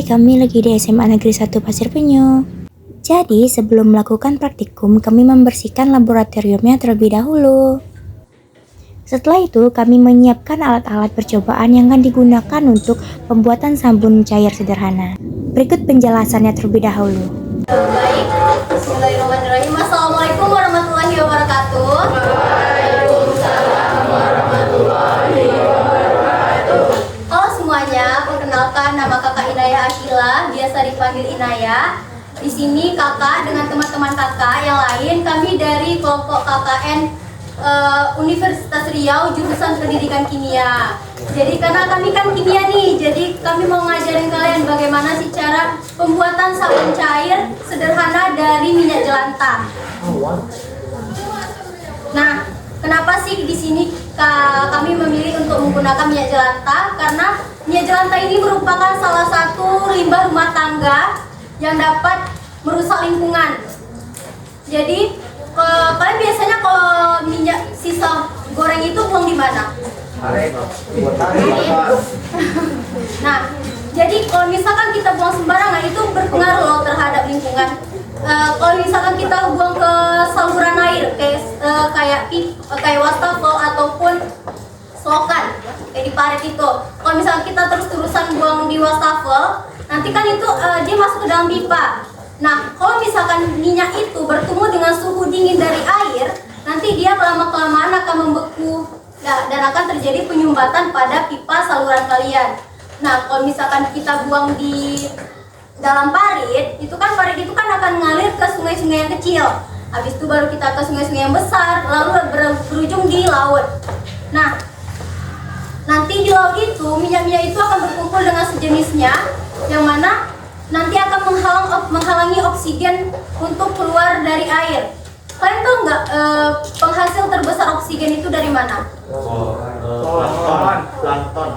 kami lagi di SMA Negeri 1 Pasir Penyu. Jadi, sebelum melakukan praktikum, kami membersihkan laboratoriumnya terlebih dahulu. Setelah itu, kami menyiapkan alat-alat percobaan yang akan digunakan untuk pembuatan sabun cair sederhana. Berikut penjelasannya terlebih dahulu. Baik, bismillahirrahmanirrahim. Assalamualaikum warahmatullahi wabarakatuh. Waalaikumsalam warahmatullahi wabarakatuh. Halo semuanya, perkenalkan nama kakak Inayah Akila, biasa dipanggil Inayah. Di sini kakak dengan teman-teman kakak yang lain, kami dari kelompok KKN Universitas Riau jurusan Pendidikan Kimia. Jadi karena kami kan kimia nih, jadi kami mau ngajarin kalian bagaimana sih cara pembuatan sabun cair sederhana dari minyak jelantah. Nah, kenapa sih di sini kami memilih untuk menggunakan minyak jelantah? Karena minyak jelantah ini merupakan salah satu limbah rumah tangga yang dapat merusak lingkungan. Jadi kalian biasanya kalau minyak sisa goreng itu buang di mana? Nah, jadi kalau misalkan kita buang sembarangan itu berpengaruh loh terhadap lingkungan. Kalau misalkan kita buang ke saluran air kayak wastafel ataupun selokan kayak di parit itu, kalau misalkan kita terus-terusan buang di wastafel, nanti kan itu dia masuk ke dalam pipa. Nah, kalau misalkan minyak itu bertemu dengan suhu dingin dari air, nanti dia lama-kelamaan akan membeku dan akan terjadi penyumbatan pada pipa saluran kalian. Nah, kalau misalkan kita buang di dalam parit, itu kan akan mengalir ke sungai-sungai yang kecil. Habis itu baru kita ke sungai-sungai yang besar, lalu berujung di laut. Nah, nanti di laut itu minyak-minyak itu akan berkumpul dengan sejenisnya, yang mana nanti akan menghalangi oksigen untuk keluar dari air. Kalian tahu nggak penghasil terbesar oksigen itu dari mana? Plankton.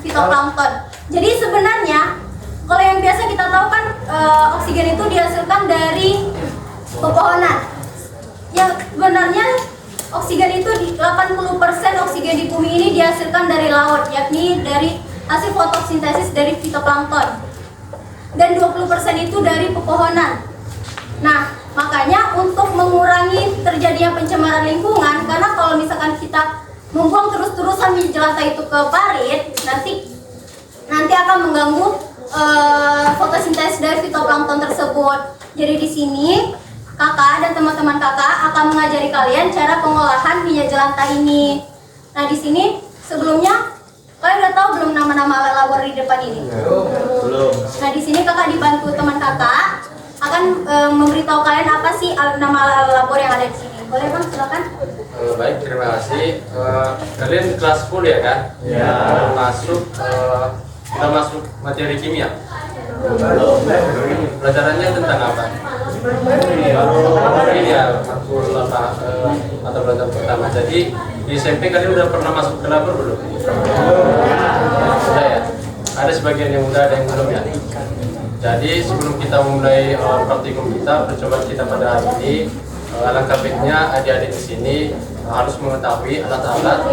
Fitoplankton. Jadi sebenarnya kalau yang biasa kita tahu kan oksigen itu dihasilkan dari pepohonan. Yang sebenarnya oksigen itu 80% oksigen di bumi ini dihasilkan dari laut, yakni dari hasil fotosintesis dari fitoplankton. Dan 20% itu dari pepohonan. Nah, makanya untuk mengurangi terjadinya pencemaran lingkungan, karena kalau misalkan kita membuang terus-terusan minyak jelantah itu ke parit, nanti akan mengganggu fotosintesis dari fitoplankton tersebut. Jadi di sini kakak dan teman-teman kakak akan mengajari kalian cara pengolahan minyak jelantah ini. Nah, di sini sebelumnya kalian udah tahu belum nama-nama alat labor di depan ini? Belum. Nah, di sini kakak dibantu teman kakak akan memberitahu kalian apa sih nama alat labor yang ada di sini. Boleh bang, silakan. Baik, terima kasih. Kalian kelas 10 ya kan? Ya. Kita masuk materi kimia. Pelajarannya tentang apa? Ini ya, matkul atau pelajaran pertama. Jadi di SMP kalian udah pernah masuk ke labor belum? Sudah ya. Ada sebagian yang udah, ada yang belum ya. Jadi sebelum kita memulai praktikum kita, percobaan kita pada hari ini, alangkah baiknya adik-adik di sini harus mengetahui alat-alat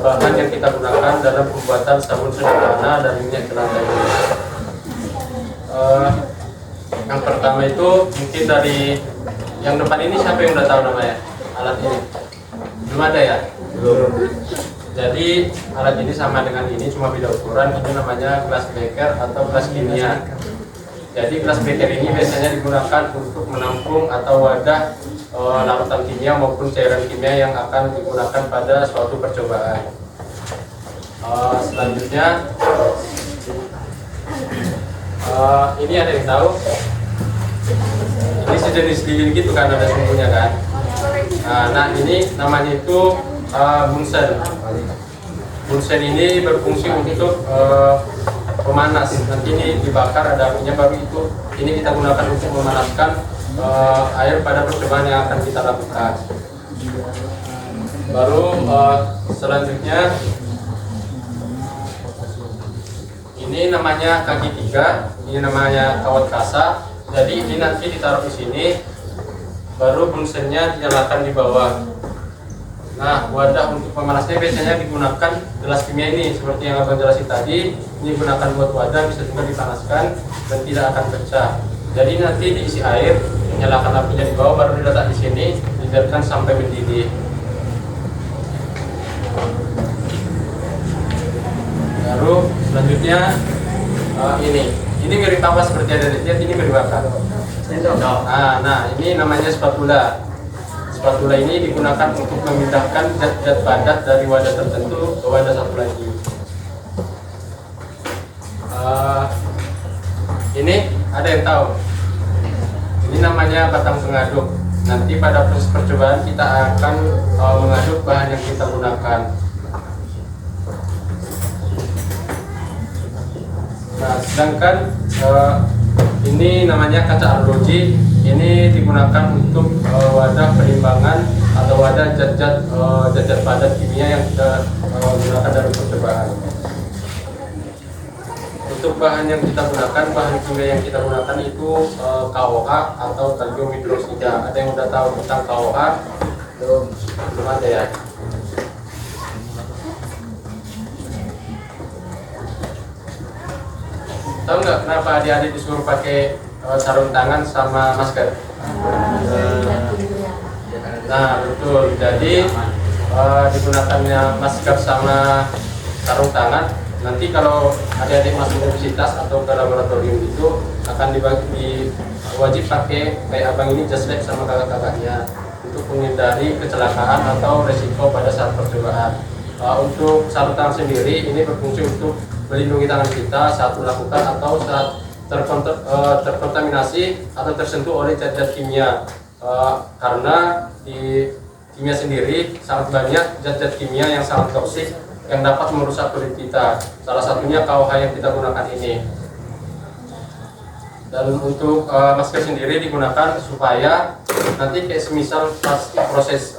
bahan yang kita gunakan dalam pembuatan sabun sederhana dari minyak jelantah ini. Yang pertama itu mungkin dari yang depan ini, siapa yang udah tahu namanya alat ini? Belum ada ya? Belum. Jadi alat ini sama dengan ini, cuma beda ukuran. Ini namanya glass beaker atau gelas kimia. Jadi gelas beaker ini biasanya digunakan untuk menampung atau wadah larutan kimia maupun cairan kimia yang akan digunakan pada suatu percobaan. Selanjutnya, ini ada yang tahu? Ini sejenis lilin gitu kan, ada sumbunya kan? Nah ini namanya itu bunsen. Bunsen ini berfungsi untuk pemanas. Nanti ini dibakar, ada apinya, baru itu ini kita gunakan untuk memanaskan air pada percobaan yang akan kita lakukan. Baru selanjutnya ini namanya kaki 3, ini namanya kawat kasa. Jadi ini nanti ditaruh di sini, baru bunsennya dinyalakan di bawah. Nah, wadah untuk pemanasnya biasanya digunakan gelas kimia ini, seperti yang abang jelasin tadi. Ini digunakan buat wadah, bisa juga dipanaskan dan tidak akan pecah. Jadi nanti diisi air, nyalakan apinya di bawah, baru diletak di sini, dibiarkan sampai mendidih. Baru selanjutnya ini mirip apa seperti ada lihat, ini berbakar. Nah, ini namanya spatula. Spatula ini digunakan untuk memindahkan zat-zat padat dari wadah tertentu ke wadah satu lagi. Ini ada yang tahu? Ini namanya batang pengaduk. Nanti pada proses percobaan kita akan mengaduk bahan yang kita gunakan. Nah, sedangkan ini namanya kaca arloji. Ini digunakan untuk wadah penimbangan atau wadah zat-zat padat kimia yang kita gunakan dalam percobaan. Untuk bahan yang kita gunakan, bahan kimia yang kita gunakan itu KOH atau kalium hidroksida. Ada yang udah tahu tentang KOH? Belum ada ya? Tahu nggak kenapa adik-adik disuruh pakai sarung tangan sama masker? Nah, betul. Jadi digunakannya masker sama sarung tangan. Nanti kalau adik-adik masuk universitas atau ke laboratorium itu akan wajib pakai kayak abang ini just lab sama kakak-kakaknya untuk menghindari kecelakaan atau resiko pada saat percobaan. Untuk sarung tangan sendiri ini berfungsi untuk melindungi tangan kita saat melakukan atau saat terkontaminasi atau tersentuh oleh zat-zat kimia. Karena di kimia sendiri sangat banyak zat-zat kimia yang sangat toksik yang dapat merusak kulit kita. Salah satunya KOH yang kita gunakan ini. Dan untuk masker sendiri digunakan supaya nanti kayak semisal pas proses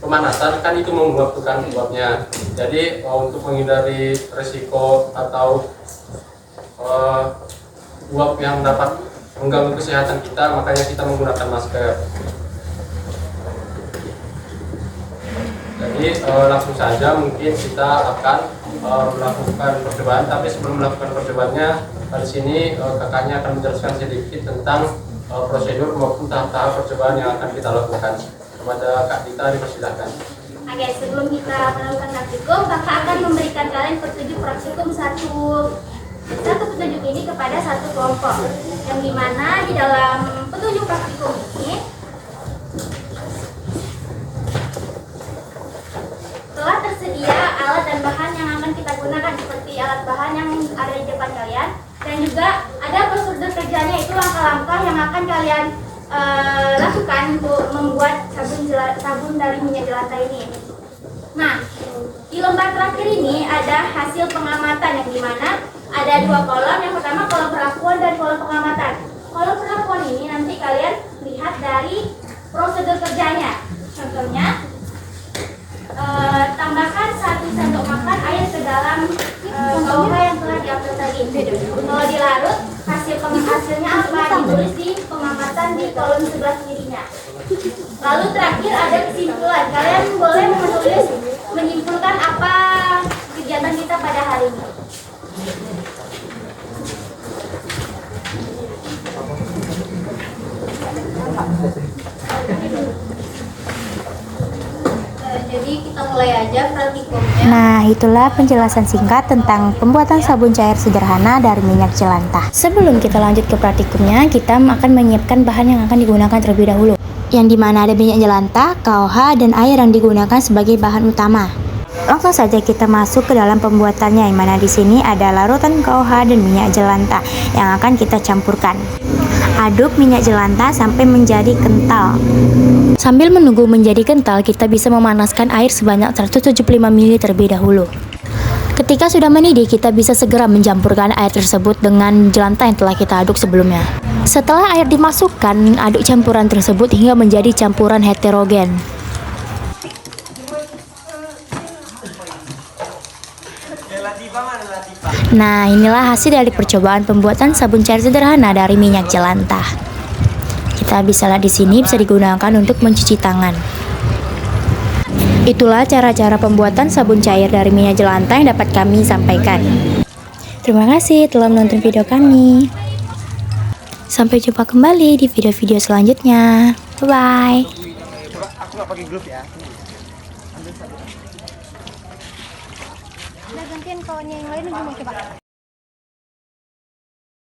pemanasan kan itu menguapkan uapnya. Jadi untuk menghindari resiko atau uap yang dapat mengganggu kesehatan kita, makanya kita menggunakan masker. Jadi langsung saja mungkin kita akan melakukan percobaan, tapi sebelum melakukan percobaannya di sini kakaknya akan menjelaskan sedikit tentang prosedur maupun tahap-tahap percobaan yang akan kita lakukan. Kepada Kak Dita dipersilakan. Oke, sebelum kita melakukan praktikum, kakak akan memberikan kalian petunjuk praktikum satu petunjuk ini kepada satu kelompok, yang dimana di dalam petunjuk praktikum ini telah tersedia alat dan bahan yang akan kita gunakan, seperti alat bahan yang ada di depan kalian, dan juga ada prosedur kerjanya, itu langkah-langkah yang akan kalian lakukan untuk membuat sabun dari minyak jelantah ini. Nah, di lembar terakhir ini ada hasil pengamatan, yang dimana ada dua kolom. Yang pertama kolom perlakuan dan kolom pengamatan. Kolom perlakuan ini nanti kalian lihat dari prosedur kerjanya. Contohnya, tambahkan 1 sendok makan air ke dalam KOH yang telah diambil tadi. Kalau dilarut, hasilnya apa? Ditulis di pengamatan di kolom sebelah kirinya. Lalu terakhir ada kesimpulan. Kalian boleh menulis menyimpulkan apa kegiatan kita pada hari ini. Jadi kita mulai aja praktikumnya. Nah, itulah penjelasan singkat tentang pembuatan sabun cair sederhana dari minyak jelantah. Sebelum kita lanjut ke praktikumnya, kita akan menyiapkan bahan yang akan digunakan terlebih dahulu, yang dimana ada minyak jelantah, KOH, dan air yang digunakan sebagai bahan utama. Langsung saja kita masuk ke dalam pembuatannya, yang mana di sini ada larutan KOH dan minyak jelantah yang akan kita campurkan. Aduk minyak jelantah sampai menjadi kental. Sambil menunggu menjadi kental, kita bisa memanaskan air sebanyak 175 ml terlebih dahulu. Ketika sudah mendidih, kita bisa segera mencampurkan air tersebut dengan jelantah yang telah kita aduk sebelumnya. Setelah air dimasukkan, aduk campuran tersebut hingga menjadi campuran heterogen. Nah, inilah hasil dari percobaan pembuatan sabun cair sederhana dari minyak jelantah. Kita bisa lihat di sini bisa digunakan untuk mencuci tangan. Itulah cara-cara pembuatan sabun cair dari minyak jelantah yang dapat kami sampaikan. Terima kasih telah menonton video kami. Sampai jumpa kembali di video-video selanjutnya. Bye-bye. Aku nggak pakai glove ya. Udah gantian kawannya yang lain mau coba.